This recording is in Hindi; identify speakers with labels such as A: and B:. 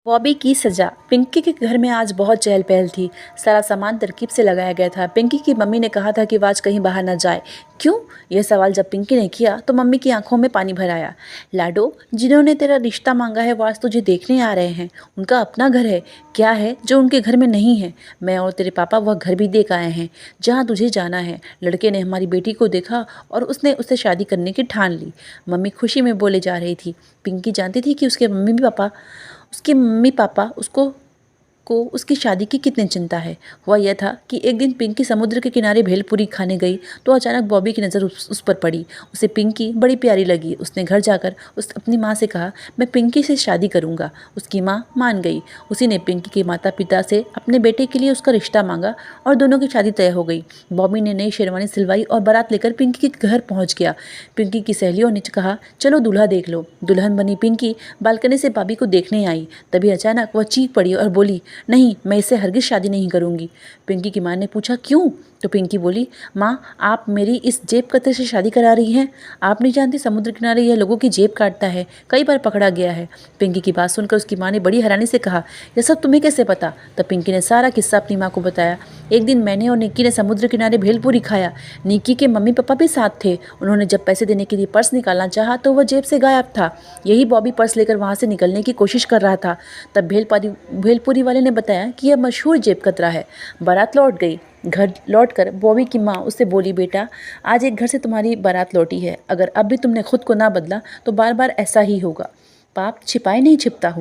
A: बॉबी की सजा। पिंकी के घर में आज बहुत चहल पहल थी। सारा सामान तरकीब से लगाया गया था। पिंकी की मम्मी ने कहा था कि वह आज कहीं बाहर न जाए। क्यों? यह सवाल जब पिंकी ने किया तो मम्मी की आंखों में पानी भर आया। लाडो, जिन्होंने तेरा रिश्ता मांगा है वो आज तुझे देखने आ रहे हैं। उनका अपना घर है। क्या है जो उनके घर में नहीं है? मैं और तेरे पापा वह घर भी देख आए हैं जहाँ तुझे जाना है। लड़के ने हमारी बेटी को देखा और उसने उससे शादी करने की ठान ली। मम्मी खुशी में बोले जा रही थी। पिंकी जानती थी कि उसके मम्मी पापा को उसकी शादी की कितनी चिंता है। हुआ यह था कि एक दिन पिंकी समुद्र के किनारे भेलपुरी खाने गई तो अचानक बॉबी की नज़र उस पर पड़ी। उसे पिंकी बड़ी प्यारी लगी। उसने घर जाकर अपनी माँ से कहा, मैं पिंकी से शादी करूँगा। उसकी माँ मान गई। उसी ने पिंकी के माता पिता से अपने बेटे के लिए उसका रिश्ता मांगा और दोनों की शादी तय हो गई। बॉबी ने नई शेरवानी सिलवाई और बारात लेकर पिंकी के घर पहुँच गया। पिंकी की सहेलियों ने कहा, चलो दूल्हा देख लो। दुल्हन बनी पिंकी बालकनी से बॉबी को देखने आई। तभी अचानक वह चीख पड़ी और बोली, नहीं, मैं इससे हरगिज शादी नहीं करूँगी। पिंकी की माँ ने पूछा, क्यों? तो पिंकी बोली, माँ, आप मेरी इस जेब कतरे से शादी करा रही हैं। आप नहीं जानती समुद्र किनारे यह लोगों की जेब काटता है, कई बार पकड़ा गया है। पिंकी की बात सुनकर उसकी माँ ने बड़ी हैरानी से कहा, यह सब तुम्हें कैसे पता? तब पिंकी ने सारा किस्सा अपनी माँ को बताया। एक दिन मैंने और निक्की ने समुद्र किनारे भेलपुरी खाया। निक्की के मम्मी पापा भी साथ थे। उन्होंने जब पैसे देने के लिए पर्स निकालना चाहा तो वह जेब से गायब था। यही बॉबी पर्स लेकर वहाँ से निकलने की कोशिश कर रहा था। तब भेलपुरी वाले ने बताया कि यह मशहूर जेब कतरा है। बारात लौट गई। घर लौटकर बॉबी की माँ उससे बोली, बेटा, आज एक घर से तुम्हारी बारात लौटी है। अगर अब भी तुमने खुद को ना बदला तो बार बार ऐसा ही होगा। पाप छिपाए नहीं छिपता।